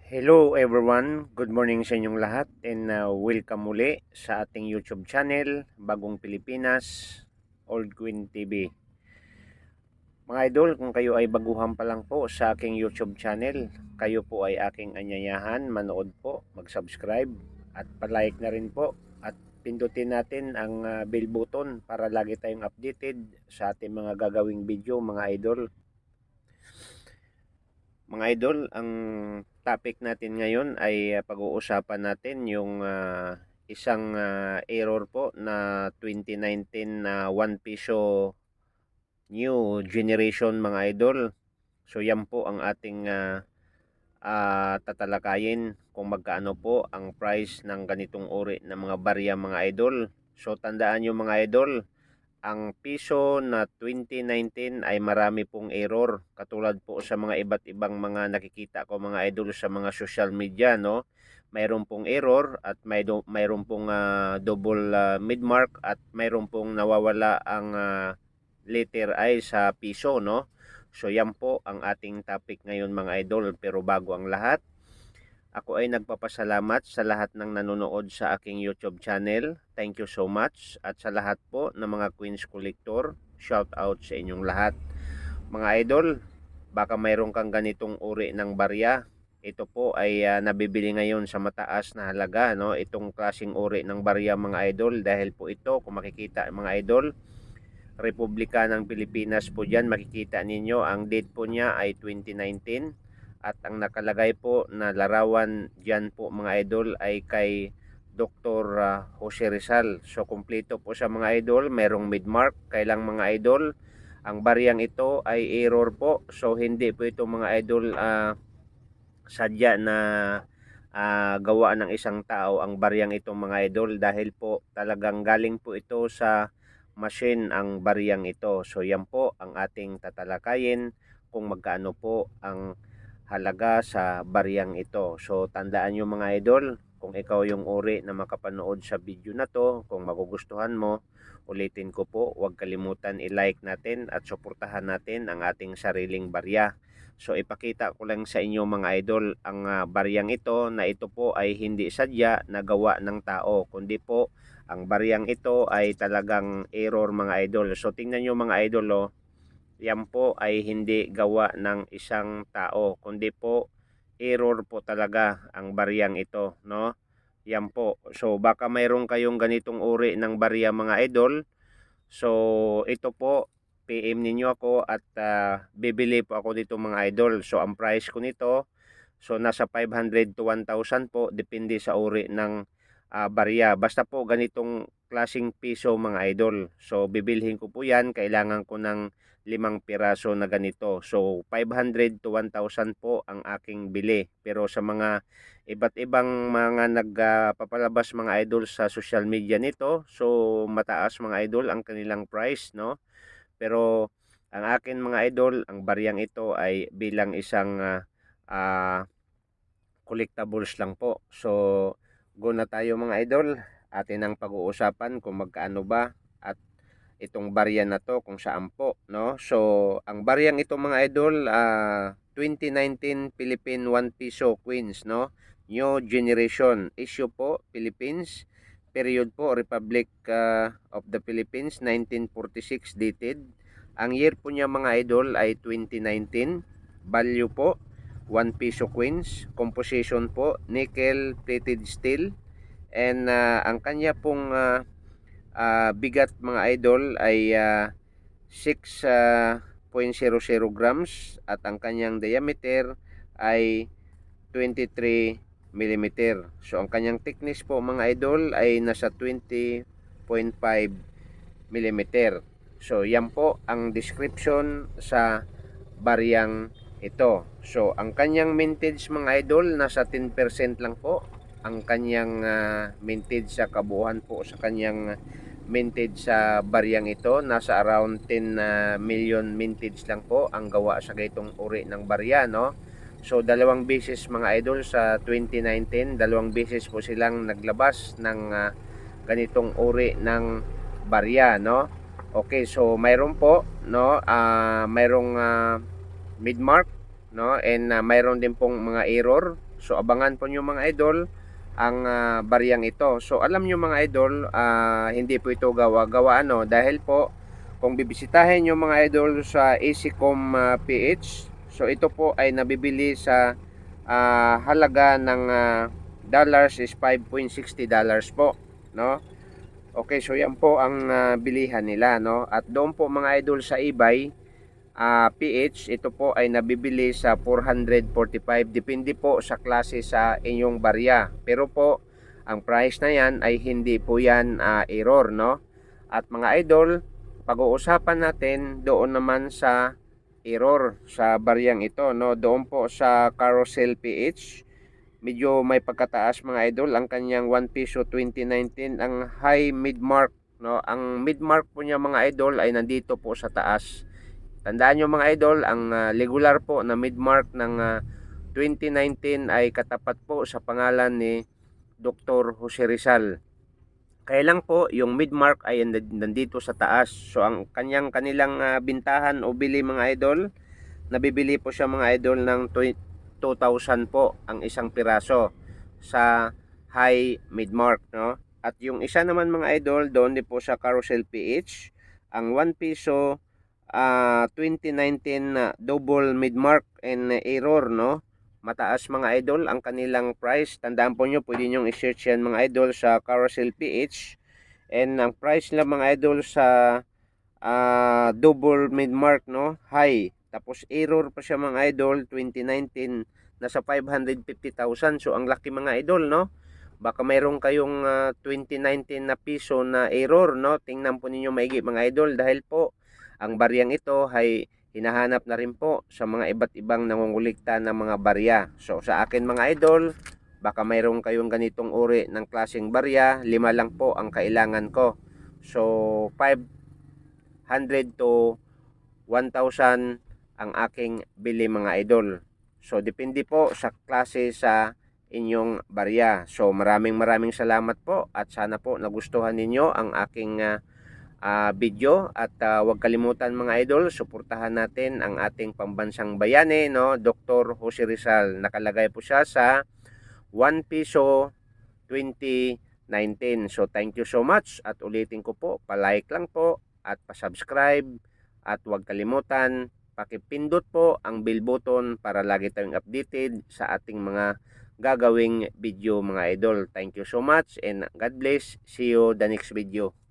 Hello everyone, good morning sa inyong lahat and welcome muli sa ating YouTube channel, Bagong Pilipinas, Old Queen TV. Mga idol, kung kayo ay baguhan pa lang po sa aking YouTube channel, kayo po ay aking anyayahan, manood po, mag-subscribe at palike na rin po at pindutin natin ang bell button para lagi tayong updated sa ating mga gagawing video mga idol. Mga idol, ang topic natin ngayon ay pag-uusapan natin yung isang error po na 2019 na 1 piso new generation mga idol. So yan po ang ating tatalakayin kung magkaano po ang price ng ganitong uri ng mga barya mga idol. So tandaan nyo mga idol, ang piso na 2019 ay marami pong error katulad po sa mga iba't ibang mga nakikita ko mga idol sa mga social media, no. Mayroon pong error at mayroon pong double midmark at mayroon pong nawawala ang letter I sa piso, no. So yan po ang ating topic ngayon mga idol, pero bago ang lahat, ako ay nagpapasalamat sa lahat ng nanonood sa aking YouTube channel. Thank you so much. At sa lahat po ng mga Queens Collector, shout out sa inyong lahat. Mga idol, baka mayroon kang ganitong uri ng barya. Ito po ay nabibili ngayon sa mataas na halaga, no? Itong klaseng uri ng barya mga idol, dahil po ito, kung makikita mga idol, Republika ng Pilipinas po dyan, makikita ninyo ang date po niya ay 2019 at ang nakalagay po na larawan dyan po mga idol ay kay Dr. Jose Rizal. So kumpleto po sa mga idol, merong midmark. Kailang mga idol, ang bariyang ito ay error po. So hindi po ito mga idol sadya na gawa ng isang tao ang bariyang itong mga idol, dahil po talagang galing po ito sa machine ang bariyang ito. So yan po ang ating tatalakayin kung magkano po ang halaga sa bariyang ito. So tandaan nyo mga idol, kung ikaw yung uri na makapanood sa video na to, kung magugustuhan mo, ulitin ko po, huwag kalimutan i-like natin at suportahan natin ang ating sariling barya. So ipakita ko lang sa inyo mga idol ang baryang ito, na ito po ay hindi sadya na gawa ng tao, kundi po ang baryang ito ay talagang error mga idol. So tingnan nyo mga idol, oh, yan po ay hindi gawa ng isang tao, kundi po error po talaga ang baryang ito, no. Yan po. So baka mayroon kayong ganitong uri ng barya mga idol. So ito po, PM ninyo ako at bibili po ako dito mga idol. So ang price ko nito, so nasa 500 to 1,000 po, depende sa uri ng barya. Basta po ganitong klasing piso mga idol. So bibilhin ko po yan, kailangan ko ng 5 piraso na ganito. So 500 to 1,000 po ang aking bili. Pero sa mga iba't ibang mga nagpapalabas mga idol sa social media nito, so mataas mga idol ang kanilang price, no. Pero ang akin mga idol, ang baryang ito ay bilang isang collectibles lang po. So go na tayo mga idol, atin ang pag-uusapan kung magkaano ba at itong barya na to kung saan po, no. So ang baryang ito mga idol, 2019 Philippine 1 piso coins, no. New generation, issue po Philippines, period po Republic of the Philippines 1946 dated. Ang year po niya mga idol ay 2019. Value po 1 piso coins. Composition po nickel plated steel. And ang kanya pong bigat mga idol ay 6.00 grams at ang kanyang diameter ay 23 millimeter. So ang kanyang thickness po mga idol ay nasa 20.5 millimeter. So yan po ang description sa baryang ito. So ang kanyang mintage mga idol, nasa 10% lang po ang kanyang mintage sa kabuuan po sa kanyang mintage sa baryang ito. Nasa around 10 million mintage lang po ang gawa sa gaytong uri ng barya, no. So dalawang beses mga idol sa 2019, dalawang beses po silang naglabas ng ganitong uri ng barya, no. Okay, so mayroon po, no, mayroong midmark, no, and mayroon din pong mga error. So abangan po nyo mga idol ang bariyang ito. So alam nyo mga idol, hindi po ito gawa-gawa dahil po kung bibisitahin nyo mga idol sa ACCOM PH, so ito po ay nabibili sa halaga ng dollars is $5.60 po, no? Okay, so yan po ang bilihan nila, no? At doon po mga idol sa eBay, PH, ito po ay nabibili sa 445. Depende po sa klase sa inyong barya. Pero po, ang price na yan ay hindi po yan error, no? At mga idol, pag-uusapan natin doon naman sa error sa baryang ito, no? Doon po sa Carousel PH, medyo may pagkataas mga idol ang kanyang 1 piso 2019 ang high mid mark, no? Ang mid mark po niya mga idol ay nandito po sa taas. Tandaan nyo mga idol, ang regular po na mid-mark ng 2019 ay katapat po sa pangalan ni Dr. Jose Rizal. Kaya lang po, yung mid-mark ay nandito sa taas. So, ang kanilang bintahan o bili mga idol, nabibili po siya mga idol ng 2,000 po ang isang piraso sa high mid-mark, no? At yung isa naman mga idol, doon din po sa Carousel PH, ang 1 piso 2019 na double mid-mark and error, no? Mataas mga idol ang kanilang price. Tandaan po nyo, pwede nyo i-search yan mga idol sa Carousel PH. And ang price nila mga idol sa double mid-mark, no? High. Tapos error pa siya mga idol, 2019 nasa 550,000. So ang laki mga idol, no? Baka mayroon kayong 2019 na piso na error, no? Tingnan po ninyo maigi mga idol dahil po ang baryang ito ay hinahanap na rin po sa mga iba't ibang nangungulikta ng mga barya. So sa akin mga idol, baka mayroon kayong ganitong uri ng klaseng barya, 5 lang po ang kailangan ko. So 500 to 1,000 ang aking bili mga idol. So depende po sa klase sa inyong barya. So maraming salamat po at sana po nagustuhan ninyo ang aking video at huwag kalimutan mga idol, suportahan natin ang ating pambansang bayani, no? Dr. Jose Rizal. Nakalagay po siya sa 1 piso 2019. So thank you so much at ulitin ko po, pa-like lang po at pa-subscribe at huwag kalimutan pakipindot po ang bell button para lagi tayong updated sa ating mga gagawing video mga idol. Thank you so much and God bless. See you the next video.